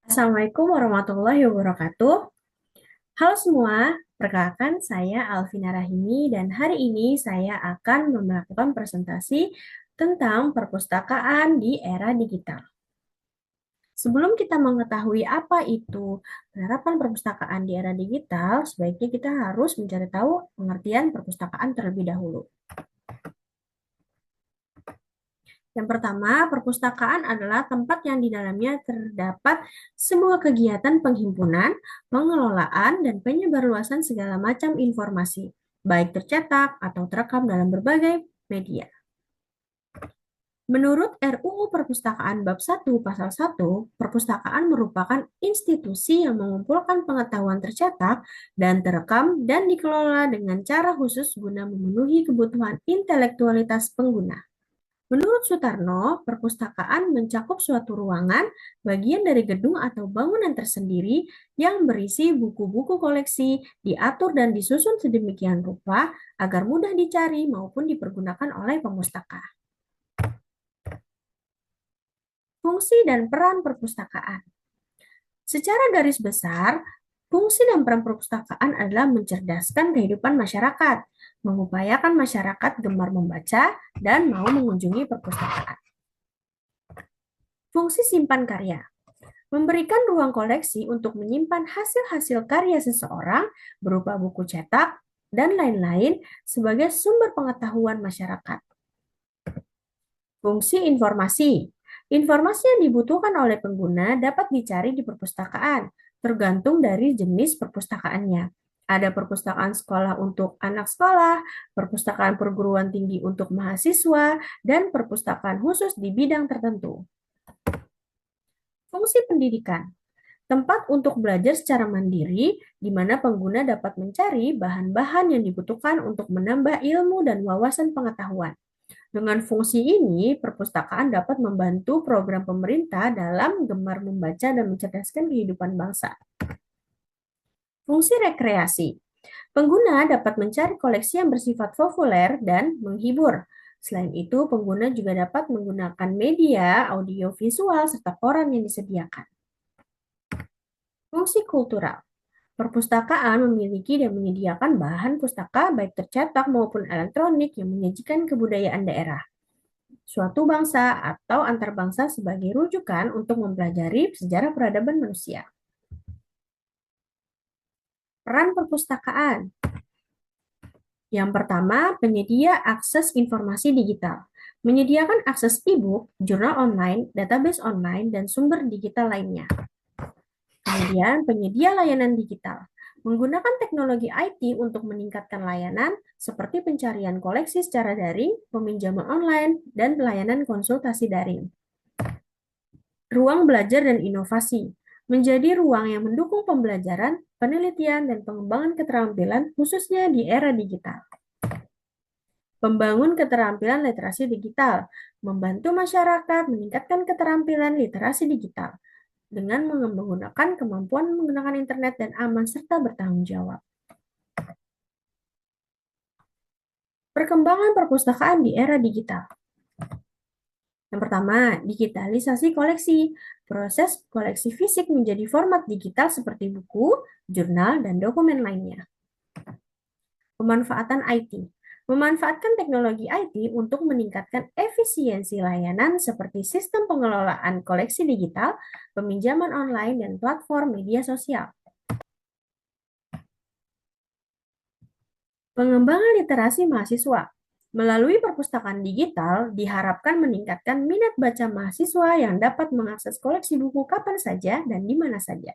Assalamualaikum warahmatullahi wabarakatuh. Halo semua, perkenalkan saya Alvina Rahimi dan hari ini saya akan melakukan presentasi tentang perpustakaan di era digital. Sebelum kita mengetahui apa itu penerapan perpustakaan di era digital, sebaiknya kita harus mencari tahu pengertian perpustakaan terlebih dahulu. Yang pertama, perpustakaan adalah tempat yang di dalamnya terdapat sebuah kegiatan penghimpunan, pengelolaan, dan penyebarluasan segala macam informasi, baik tercetak atau terekam dalam berbagai media. Menurut RUU Perpustakaan Bab 1 Pasal 1, perpustakaan merupakan institusi yang mengumpulkan pengetahuan tercetak dan terekam dan dikelola dengan cara khusus guna memenuhi kebutuhan intelektualitas pengguna. Menurut Sutarno, perpustakaan mencakup suatu ruangan, bagian dari gedung atau bangunan tersendiri yang berisi buku-buku koleksi, diatur dan disusun sedemikian rupa agar mudah dicari maupun dipergunakan oleh pemustaka. Fungsi dan peran perpustakaan. Secara garis besar, fungsi dan peran perpustakaan adalah mencerdaskan kehidupan masyarakat, mengupayakan masyarakat gemar membaca dan mau mengunjungi perpustakaan. Fungsi simpan karya. Memberikan ruang koleksi untuk menyimpan hasil-hasil karya seseorang berupa buku cetak dan lain-lain sebagai sumber pengetahuan masyarakat. Fungsi informasi. Informasi yang dibutuhkan oleh pengguna dapat dicari di perpustakaan, tergantung dari jenis perpustakaannya. Ada perpustakaan sekolah untuk anak sekolah, perpustakaan perguruan tinggi untuk mahasiswa, dan perpustakaan khusus di bidang tertentu. Fungsi pendidikan. Tempat untuk belajar secara mandiri, di mana pengguna dapat mencari bahan-bahan yang dibutuhkan untuk menambah ilmu dan wawasan pengetahuan. Dengan fungsi ini, perpustakaan dapat membantu program pemerintah dalam gemar membaca dan mencerdaskan kehidupan bangsa. Fungsi rekreasi. Pengguna dapat mencari koleksi yang bersifat populer dan menghibur. Selain itu, pengguna juga dapat menggunakan media, audio, visual, serta koran yang disediakan. Fungsi kultural. Perpustakaan memiliki dan menyediakan bahan pustaka baik tercetak maupun elektronik yang menyajikan kebudayaan daerah, suatu bangsa atau antar bangsa sebagai rujukan untuk mempelajari sejarah peradaban manusia. Peran perpustakaan. Yang pertama, penyedia akses informasi digital. Menyediakan akses e-book, jurnal online, database online, dan sumber digital lainnya. Kemudian, penyedia layanan digital. Menggunakan teknologi IT untuk meningkatkan layanan seperti pencarian koleksi secara daring, peminjaman online, dan pelayanan konsultasi daring. Ruang belajar dan inovasi. Menjadi ruang yang mendukung pembelajaran, penelitian, dan pengembangan keterampilan khususnya di era digital. Membangun keterampilan literasi digital. Membantu masyarakat meningkatkan keterampilan literasi digital dengan menggunakan kemampuan menggunakan internet dan aman serta bertanggung jawab. Perkembangan perpustakaan di era digital. Yang pertama, digitalisasi koleksi. Proses koleksi fisik menjadi format digital seperti buku, jurnal, dan dokumen lainnya. Pemanfaatan IT. Memanfaatkan teknologi IT untuk meningkatkan efisiensi layanan seperti sistem pengelolaan koleksi digital, peminjaman online, dan platform media sosial. Pengembangan literasi mahasiswa. Melalui perpustakaan digital, diharapkan meningkatkan minat baca mahasiswa yang dapat mengakses koleksi buku kapan saja dan di mana saja.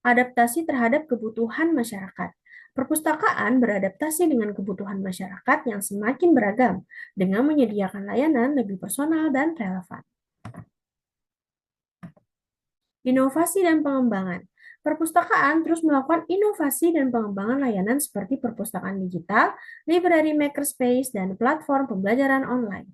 Adaptasi terhadap kebutuhan masyarakat. Perpustakaan beradaptasi dengan kebutuhan masyarakat yang semakin beragam dengan menyediakan layanan lebih personal dan relevan. Inovasi dan pengembangan. Perpustakaan terus melakukan inovasi dan pengembangan layanan seperti perpustakaan digital, library makerspace, dan platform pembelajaran online.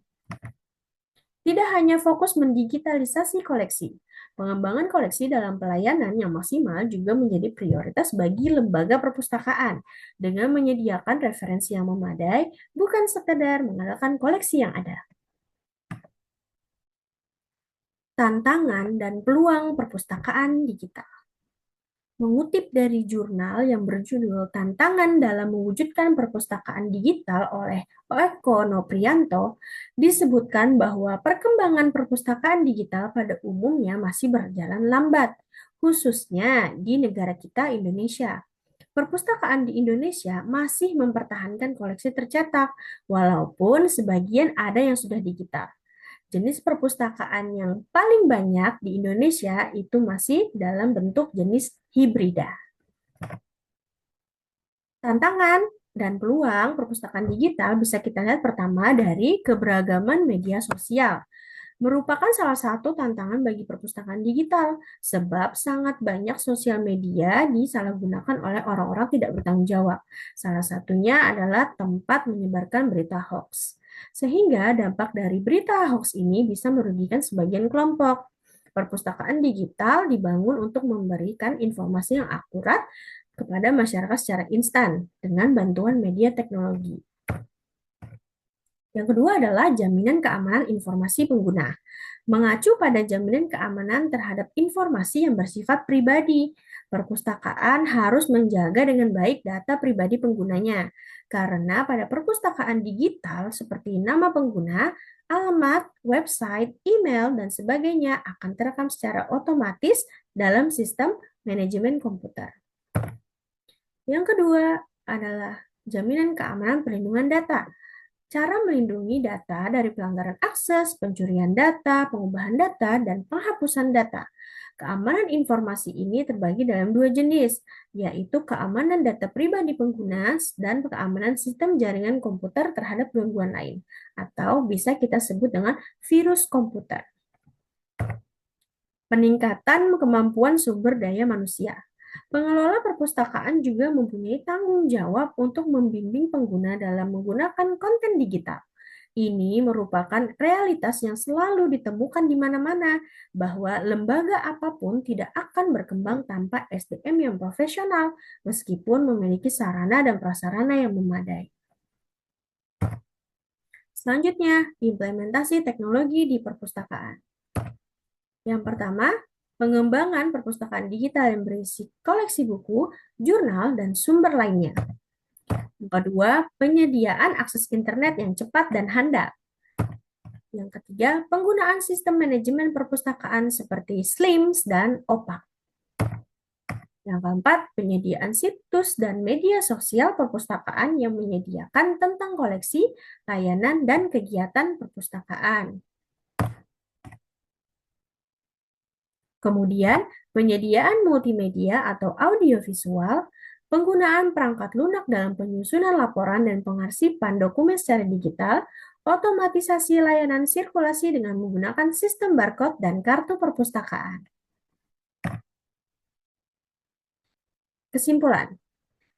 Tidak hanya fokus mendigitalisasi koleksi, pengembangan koleksi dalam pelayanan yang maksimal juga menjadi prioritas bagi lembaga perpustakaan dengan menyediakan referensi yang memadai, bukan sekedar mengandalkan koleksi yang ada. tantangan dan peluang perpustakaan digital. Mengutip dari jurnal yang berjudul Tantangan dalam Mewujudkan Perpustakaan Digital oleh Eko Noprianto, disebutkan bahwa perkembangan perpustakaan digital pada umumnya masih berjalan lambat, khususnya di negara kita Indonesia. Perpustakaan di Indonesia masih mempertahankan koleksi tercetak, walaupun sebagian ada yang sudah digital. Jenis perpustakaan yang paling banyak di Indonesia itu masih dalam bentuk jenis hibrida. Tantangan dan peluang perpustakaan digital bisa kita lihat pertama dari keberagaman media sosial. Merupakan salah satu tantangan bagi perpustakaan digital, sebab sangat banyak sosial media disalahgunakan oleh orang-orang tidak bertanggung jawab. Salah satunya adalah tempat menyebarkan berita hoax. Sehingga dampak dari berita hoax ini bisa merugikan sebagian kelompok. Perpustakaan digital dibangun untuk memberikan informasi yang akurat kepada masyarakat secara instan dengan bantuan media teknologi. Yang kedua adalah jaminan keamanan informasi pengguna. Mengacu pada jaminan keamanan terhadap informasi yang bersifat pribadi, perpustakaan harus menjaga dengan baik data pribadi penggunanya. Karena pada perpustakaan digital seperti nama pengguna, alamat, website, email, dan sebagainya akan terekam secara otomatis dalam sistem manajemen komputer. Yang kedua adalah jaminan keamanan perlindungan data. Cara melindungi data dari pelanggaran akses, pencurian data, pengubahan data, dan penghapusan data. Keamanan informasi ini terbagi dalam dua jenis, yaitu keamanan data pribadi pengguna dan keamanan sistem jaringan komputer terhadap gangguan lain, atau bisa kita sebut dengan virus komputer. Peningkatan kemampuan sumber daya manusia. Pengelola perpustakaan juga mempunyai tanggung jawab untuk membimbing pengguna dalam menggunakan konten digital. Ini merupakan realitas yang selalu ditemukan di mana-mana, bahwa lembaga apapun tidak akan berkembang tanpa SDM yang profesional, meskipun memiliki sarana dan prasarana yang memadai. Selanjutnya, implementasi teknologi di perpustakaan. Yang pertama, pengembangan perpustakaan digital yang berisi koleksi buku, jurnal, dan sumber lainnya. Yang kedua, penyediaan akses internet yang cepat dan handal. Yang ketiga, penggunaan sistem manajemen perpustakaan seperti SLIMS dan OPAC. Yang keempat, penyediaan situs dan media sosial perpustakaan yang menyediakan tentang koleksi, layanan, dan kegiatan perpustakaan. Kemudian, penyediaan multimedia atau audiovisual, penggunaan perangkat lunak dalam penyusunan laporan dan pengarsipan dokumen secara digital, otomatisasi layanan sirkulasi dengan menggunakan sistem barcode dan kartu perpustakaan. Kesimpulan.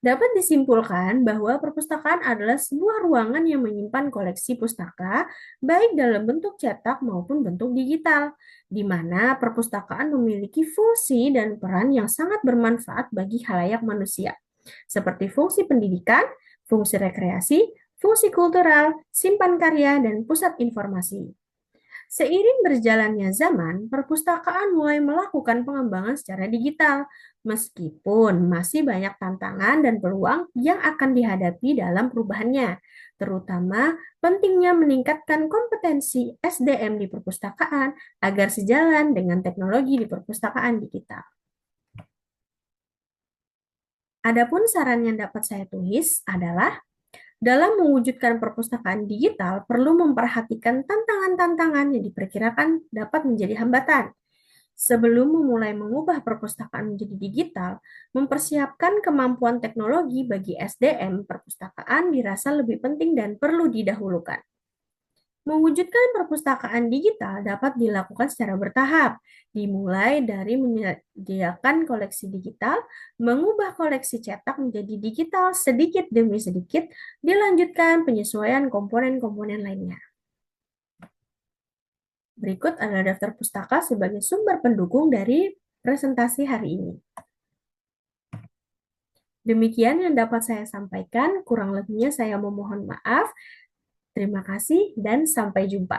Dapat disimpulkan bahwa perpustakaan adalah sebuah ruangan yang menyimpan koleksi pustaka, baik dalam bentuk cetak maupun bentuk digital, di mana perpustakaan memiliki fungsi dan peran yang sangat bermanfaat bagi khalayak manusia, seperti fungsi pendidikan, fungsi rekreasi, fungsi kultural, simpan karya, dan pusat informasi. Seiring berjalannya zaman, perpustakaan mulai melakukan pengembangan secara digital, meskipun masih banyak tantangan dan peluang yang akan dihadapi dalam perubahannya, terutama pentingnya meningkatkan kompetensi SDM di perpustakaan agar sejalan dengan teknologi di perpustakaan digital. Adapun saran yang dapat saya tulis adalah dalam mewujudkan perpustakaan digital, perlu memperhatikan tantangan-tantangan yang diperkirakan dapat menjadi hambatan. Sebelum memulai mengubah perpustakaan menjadi digital, mempersiapkan kemampuan teknologi bagi SDM perpustakaan dirasa lebih penting dan perlu didahulukan. Mewujudkan perpustakaan digital dapat dilakukan secara bertahap, dimulai dari menyediakan koleksi digital, mengubah koleksi cetak menjadi digital sedikit demi sedikit, dilanjutkan penyesuaian komponen-komponen lainnya. Berikut adalah daftar pustaka sebagai sumber pendukung dari presentasi hari ini. Demikian yang dapat saya sampaikan, kurang lebihnya saya memohon maaf. Terima kasih dan sampai jumpa.